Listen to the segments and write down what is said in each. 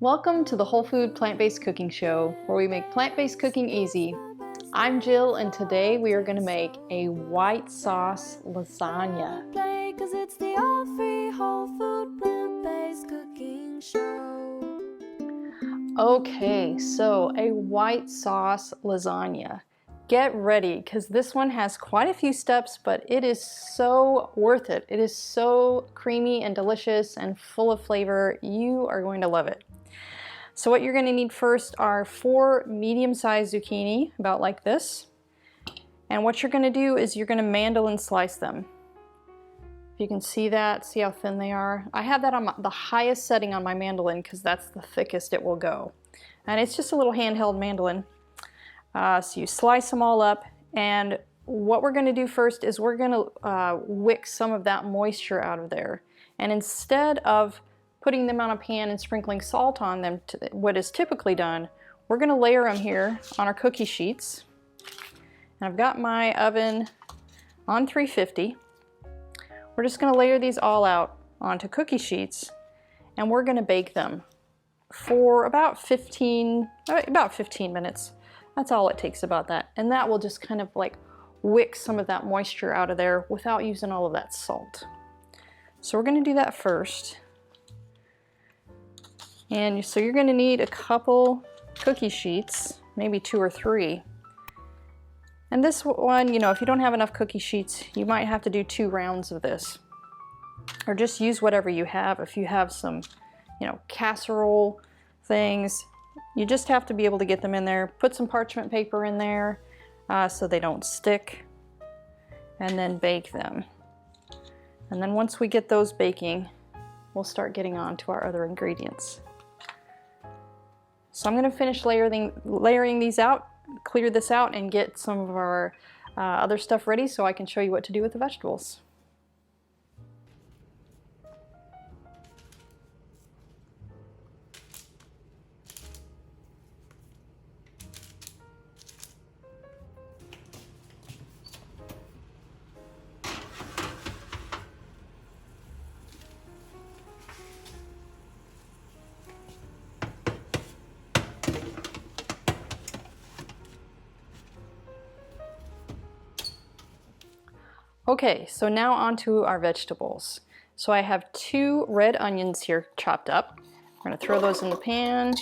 Welcome to the Whole Food Plant-Based Cooking Show, where we make plant-based cooking easy. I'm Jill, and today we are going to make a white sauce lasagna. It's the all-free whole food plant-based cooking show. Okay, so a white sauce lasagna. Get ready, because this one has quite a few steps, but it is so worth it. It is so creamy and delicious and full of flavor. You are going to love it. So what you're going to need first are 4 medium-sized zucchini, about like this. And what you're going to do is you're going to mandolin slice them. If you can see that, see how thin they are. I have that on the highest setting on my mandolin because that's the thickest it will go. And it's just a little handheld mandolin. So you slice them all up, and what we're going to do first is we're going to wick some of that moisture out of there. And instead of putting them on a pan and sprinkling salt on them, what is typically done, we're going to layer them here on our cookie sheets. And I've got my oven on 350. We're just going to layer these all out onto cookie sheets, and we're going to bake them for about 15 minutes. That's all it takes, about that. And that will just kind of like wick some of that moisture out of there without using all of that salt. So we're going to do that first. And so you're going to need a couple cookie sheets, maybe 2 or 3. And this one, you know, if you don't have enough cookie sheets, you might have to do 2 rounds of this. Or just use whatever you have. If you have some, you know, casserole things, you just have to be able to get them in there. Put some parchment paper in there so they don't stick, and then bake them. And then once we get those baking, we'll start getting on to our other ingredients. So I'm going to finish layering these out, clear this out, and get some of our other stuff ready so I can show you what to do with the vegetables. Okay, so now on to our vegetables. So I have 2 red onions here chopped up. We're going to throw those in the pan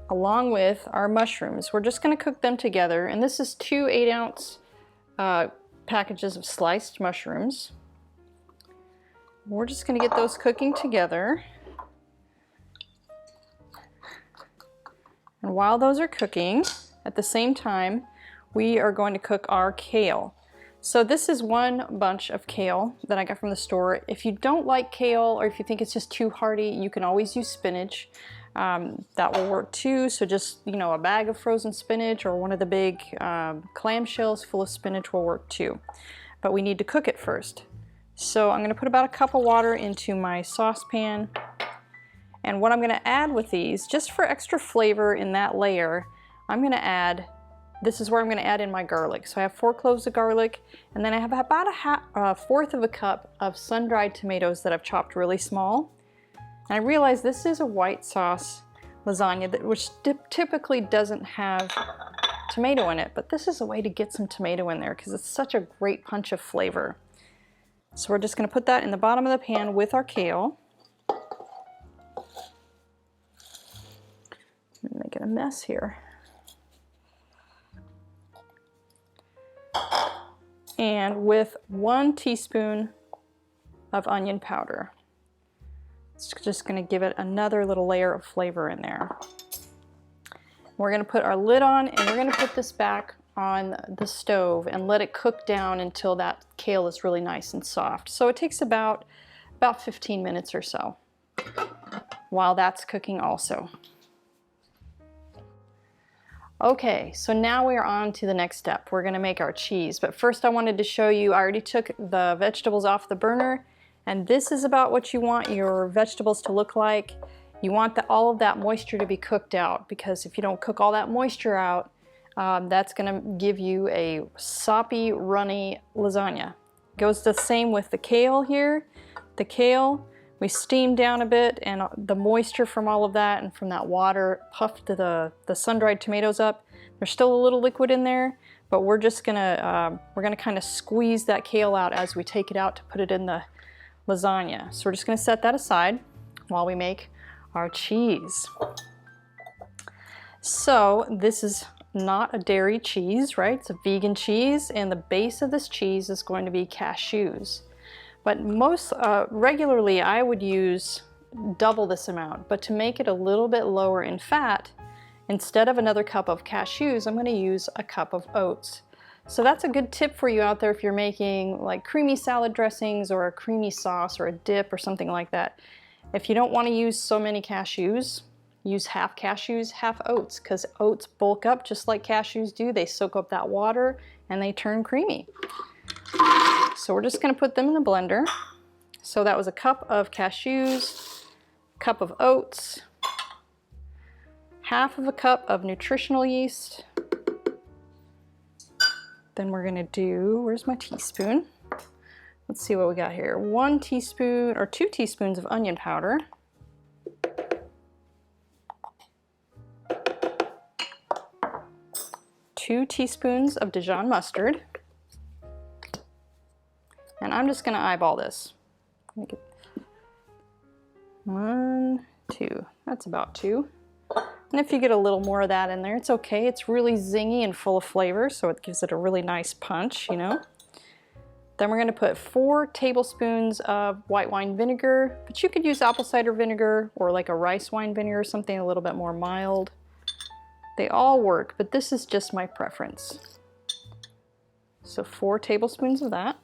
along with our mushrooms. We're just going to cook them together, and this is 2 8-ounce packages of sliced mushrooms. We're just going to get those cooking together. And while those are cooking, at the same time, we are going to cook our kale. So this is 1 bunch of kale that I got from the store. If you don't like kale, or if you think it's just too hearty, you can always use spinach. That will work too. So just, you know, a bag of frozen spinach or one of the big clamshells full of spinach will work too. But we need to cook it first. So I'm going to put about a cup of water into my saucepan. And what I'm going to add with these, just for extra flavor in that layer, I'm going to add, this is where I'm going to add in my garlic. So I have 4 cloves of garlic, and then I have about a fourth of a cup of sun-dried tomatoes that I've chopped really small. And I realize this is a white sauce lasagna, which typically doesn't have tomato in it, but this is a way to get some tomato in there because it's such a great punch of flavor. So we're just going to put that in the bottom of the pan with our kale. I'm making a mess here. And with 1 teaspoon of onion powder. It's just going to give it another little layer of flavor in there. We're going to put our lid on, and we're going to put this back on the stove and let it cook down until that kale is really nice and soft. So it takes about 15 minutes or so while that's cooking also. Okay, so now we are on to the next step. We're going to make our cheese, but first I wanted to show you, I already took the vegetables off the burner, and this is about what you want your vegetables to look like. You want all of that moisture to be cooked out, because if you don't cook all that moisture out, that's going to give you a soppy, runny lasagna. Goes the same with the kale here. The kale, We steamed down a bit, and the moisture from all of that and from that water puffed the sun-dried tomatoes up. There's still a little liquid in there, but we're just gonna kind of squeeze that kale out as we take it out to put it in the lasagna. So we're just gonna set that aside while we make our cheese. So this is not a dairy cheese, right? It's a vegan cheese, and the base of this cheese is going to be cashews. But most regularly I would use double this amount, but to make it a little bit lower in fat, instead of another cup of cashews, I'm going to use a cup of oats. So that's a good tip for you out there if you're making like creamy salad dressings or a creamy sauce or a dip or something like that. If you don't want to use so many cashews, use half cashews, half oats, because oats bulk up just like cashews do. They soak up that water and they turn creamy. So we're just going to put them in the blender. So that was a cup of cashews, cup of oats, half of a cup of nutritional yeast. Then we're going to do, where's my teaspoon? Let's see what we got here. 1 teaspoon or 2 teaspoons of onion powder. 2 teaspoons of Dijon mustard. And I'm just going to eyeball this. Make it 1, 2. That's about 2. And if you get a little more of that in there, it's okay. It's really zingy and full of flavor, so it gives it a really nice punch, you know. Then we're going to put 4 tablespoons of white wine vinegar, but you could use apple cider vinegar or like a rice wine vinegar, something a little bit more mild. They all work, but this is just my preference. So 4 tablespoons of that.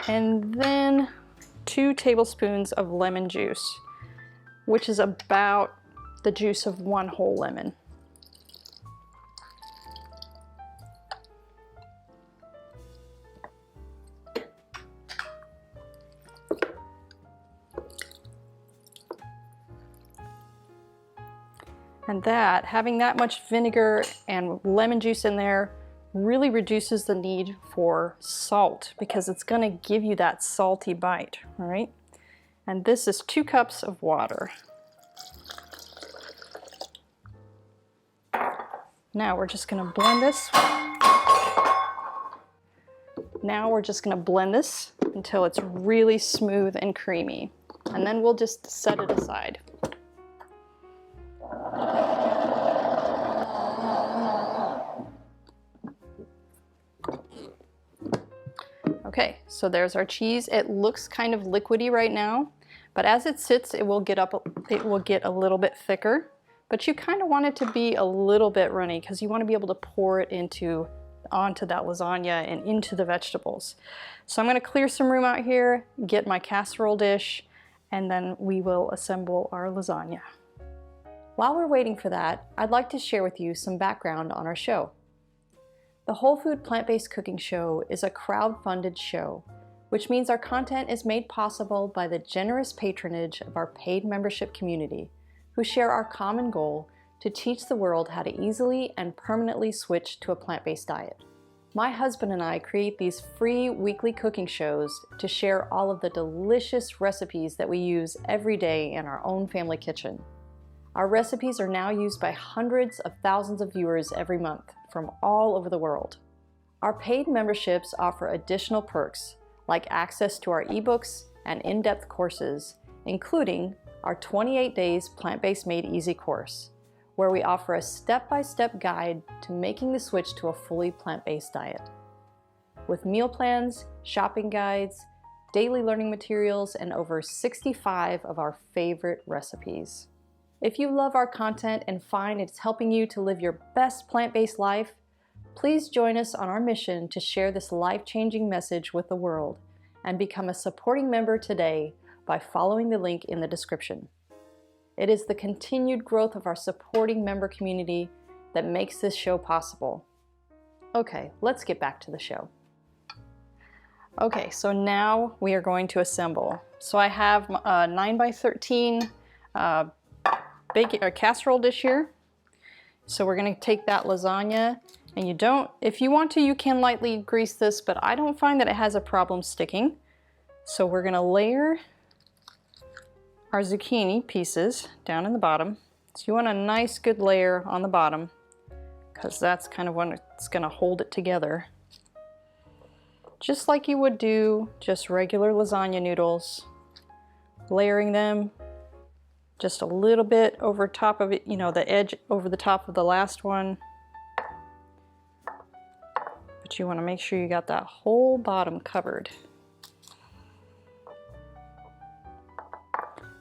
And then 2 tablespoons of lemon juice, which is about the juice of 1 whole lemon. And that, having that much vinegar and lemon juice in there, really reduces the need for salt because it's going to give you that salty bite, all right? And this is 2 cups of water. Now we're just going to blend this. Now we're just going to blend this until it's really smooth and creamy. And then we'll just set it aside. Okay, so there's our cheese. It looks kind of liquidy right now, but as it sits, it will get a little bit thicker. But you kind of want it to be a little bit runny because you want to be able to pour it onto that lasagna and into the vegetables. So I'm going to clear some room out here, get my casserole dish, and then we will assemble our lasagna. While we're waiting for that, I'd like to share with you some background on our show. The Whole Food Plant-Based Cooking Show is a crowd-funded show, which means our content is made possible by the generous patronage of our paid membership community, who share our common goal to teach the world how to easily and permanently switch to a plant-based diet. My husband and I create these free weekly cooking shows to share all of the delicious recipes that we use every day in our own family kitchen. Our recipes are now used by hundreds of thousands of viewers every month from all over the world. Our paid memberships offer additional perks like access to our ebooks and in-depth courses, including our 28 Days Plant-Based Made Easy course, where we offer a step-by-step guide to making the switch to a fully plant-based diet. With meal plans, shopping guides, daily learning materials, and over 65 of our favorite recipes. If you love our content and find it's helping you to live your best plant-based life, please join us on our mission to share this life-changing message with the world and become a supporting member today by following the link in the description. It is the continued growth of our supporting member community that makes this show possible. Okay, let's get back to the show. Okay, so now we are going to assemble. So I have a 9x13 big casserole dish here. So we're going to take that lasagna And you don't, if you want to, you can lightly grease this, but I don't find that it has a problem sticking. So we're gonna layer our zucchini pieces down in the bottom. So you want a nice good layer on the bottom because that's kind of when it's gonna hold it together. Just like you would do just regular lasagna noodles, layering them just a little bit over top of it, you know, the edge over the top of the last one. But you want to make sure you got that whole bottom covered.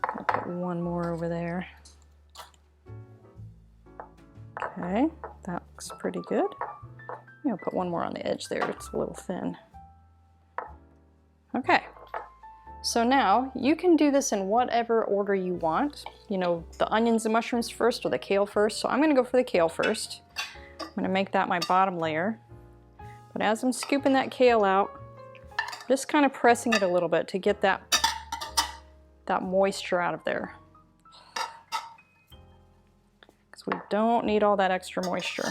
I'll put one more over there. Okay, that looks pretty good. I'll put one more on the edge there, it's a little thin. Okay, so now you can do this in whatever order you want. You know, the onions and mushrooms first or the kale first. So I'm gonna go for the kale first. I'm gonna make that my bottom layer. But as I'm scooping that kale out, just kind of pressing it a little bit to get that moisture out of there. Because we don't need all that extra moisture.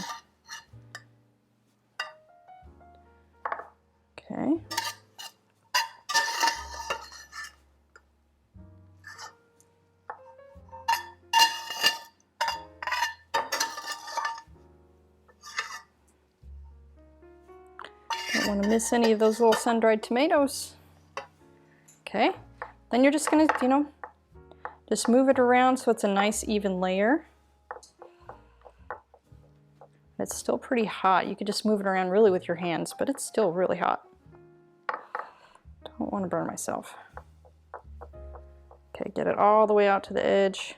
Okay. Don't want to miss any of those little sun-dried tomatoes. Okay, then you're just gonna, you know, just move it around so it's a nice even layer. It's still pretty hot. You could just move it around really with your hands, but it's still really hot. Don't want to burn myself. Okay, get it all the way out to the edge.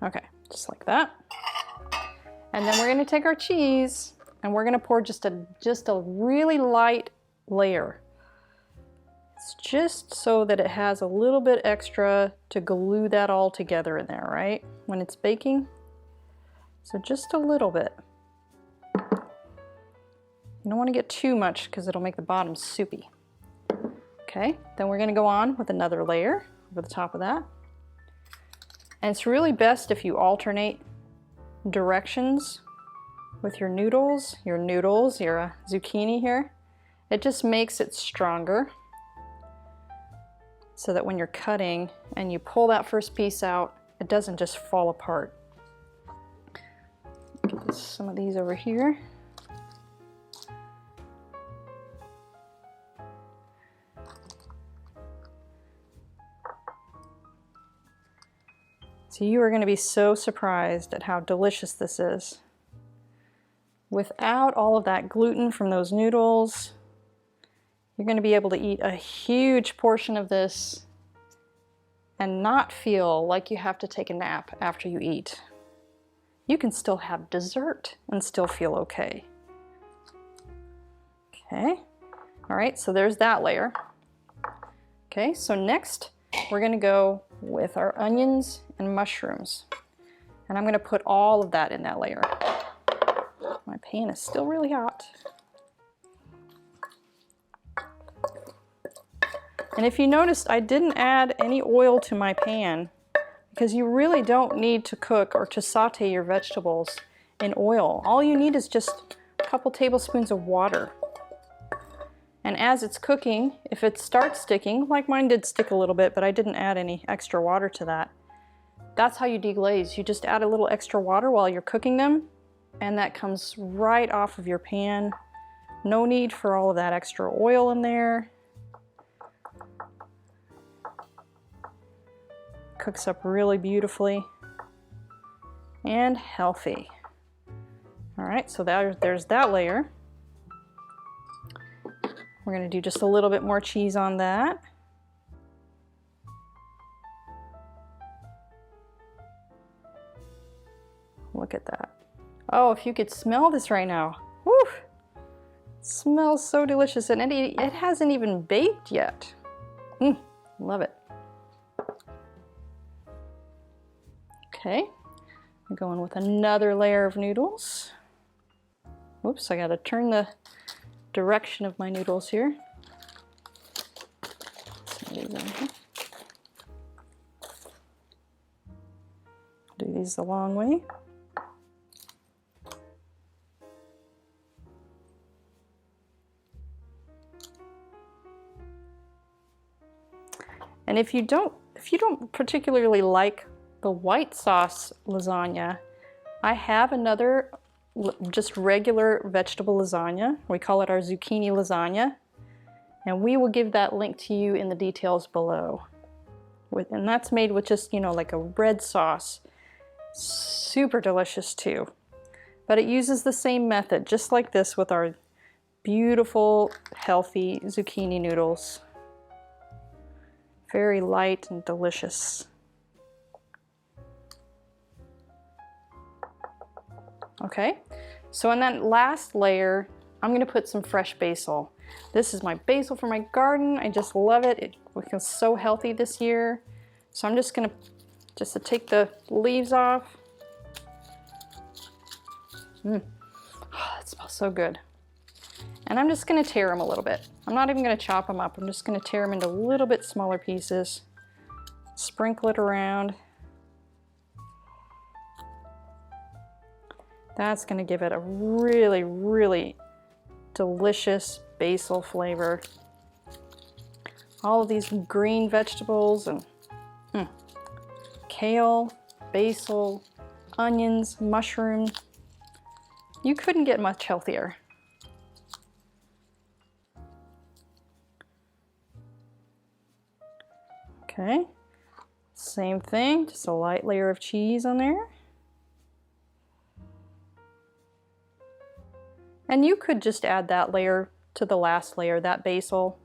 Okay, just like that. And then we're gonna take our cheese and we're gonna pour just a really light layer. It's just so that it has a little bit extra to glue that all together in there, right? When it's baking. So just a little bit. You don't want to get too much because it'll make the bottom soupy. Okay, then we're gonna go on with another layer over the top of that. And it's really best if you alternate directions with your noodles, your zucchini here. It just makes it stronger so that when you're cutting and you pull that first piece out, it doesn't just fall apart. Get some of these over here. So you are going to be so surprised at how delicious this is. Without all of that gluten from those noodles, you're going to be able to eat a huge portion of this and not feel like you have to take a nap after you eat. You can still have dessert and still feel okay. Okay, all right, so there's that layer. Okay, so next we're going to go with our onions and mushrooms. And I'm going to put all of that in that layer. My pan is still really hot. And if you noticed, I didn't add any oil to my pan because you really don't need to cook or to saute your vegetables in oil. All you need is just a couple tablespoons of water. And as it's cooking, if it starts sticking, like mine did stick a little bit, but I didn't add any extra water to that. That's how you deglaze. You just add a little extra water while you're cooking them, and that comes right off of your pan. No need for all of that extra oil in there. Cooks up really beautifully and healthy. All right, so there's that layer. We're going to do just a little bit more cheese on that. Look at that. Oh, if you could smell this right now. Woo! It smells so delicious, and it hasn't even baked yet. Love it. Okay, I'm going with another layer of noodles. Whoops, I gotta turn the direction of my noodles here. Some of these in here. Do these the long way. And if you don't particularly like the white sauce lasagna, I have another just regular vegetable lasagna. We call it our zucchini lasagna. And we will give that link to you in the details below. And that's made with just, you know, like a red sauce. Super delicious too. But it uses the same method, just like this with our beautiful, healthy zucchini noodles. Very light and delicious. Okay, so in that last layer, I'm gonna put some fresh basil. This is my basil from my garden. I just love it. It was so healthy this year. So I'm just gonna take the leaves off. Oh, that smells so good. And I'm just gonna tear them a little bit. I'm not even gonna chop them up. I'm just gonna tear them into a little bit smaller pieces. Sprinkle it around. That's gonna give it a really, really delicious basil flavor. All of these green vegetables and kale, basil, onions, mushroom. You couldn't get much healthier. Okay, same thing, just a light layer of cheese on there. And you could just add that layer to the last layer, that basil,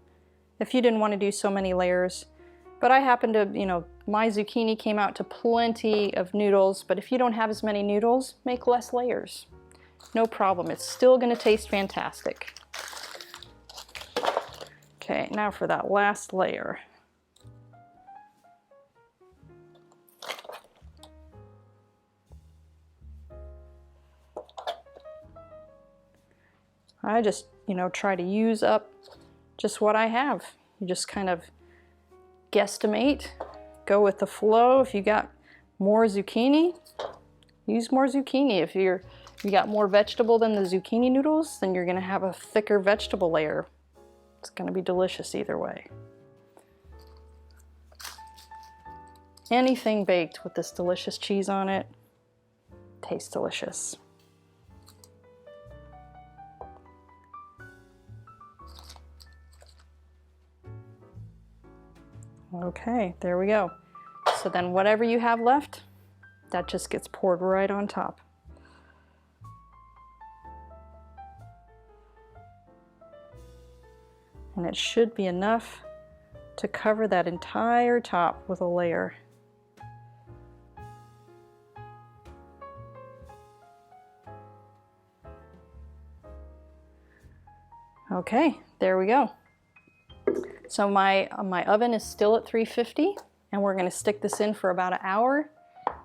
if you didn't want to do so many layers. But I happen to, you know, my zucchini came out to plenty of noodles, but if you don't have as many noodles, make less layers. No problem, it's still gonna taste fantastic. Okay, now for that last layer. I just, you know, try to use up just what I have. You just kind of guesstimate, go with the flow. If you got more zucchini, use more zucchini. If you got more vegetable than the zucchini noodles, then you're gonna have a thicker vegetable layer. It's gonna be delicious either way. Anything baked with this delicious cheese on it tastes delicious. Okay, there we go. So then whatever you have left, that just gets poured right on top. And it should be enough to cover that entire top with a layer. Okay, there we go. So my oven is still at 350, and we're gonna stick this in for about an hour,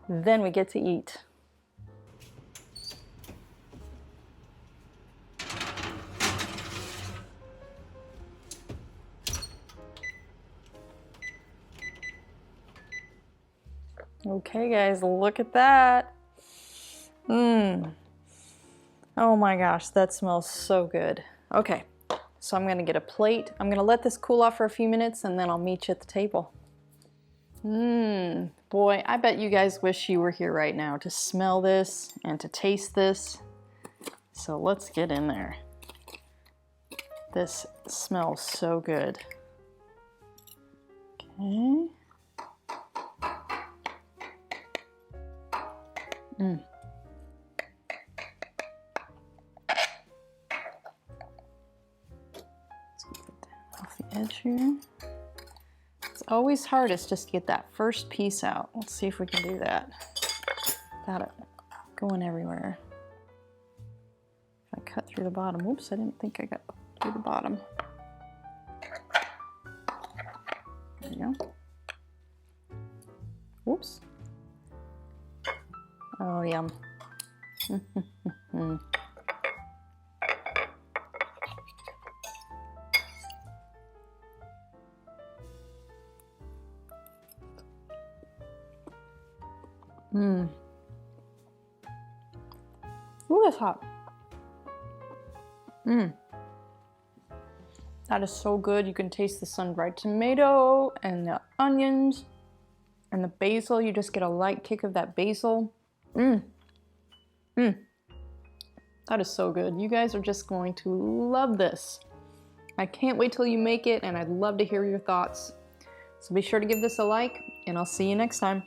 then we get to eat. Okay guys, look at that. Oh my gosh, that smells so good. Okay. So I'm gonna get a plate. I'm gonna let this cool off for a few minutes and then I'll meet you at the table. Boy, I bet you guys wish you were here right now to smell this and to taste this. So let's get in there. This smells so good. Okay. Off the edge here. It's always hardest just to get that first piece out. Let's see if we can do that without it going everywhere. If I cut through the bottom, whoops, I didn't think I got through the bottom. There you go. Whoops. Oh, yum. it's hot. That is so good. You can taste the sun-dried tomato and the onions and the basil. You just get a light kick of that basil. That is so good. You guys are just going to love this. I can't wait till you make it, and I'd love to hear your thoughts. So be sure to give this a like, and I'll see you next time.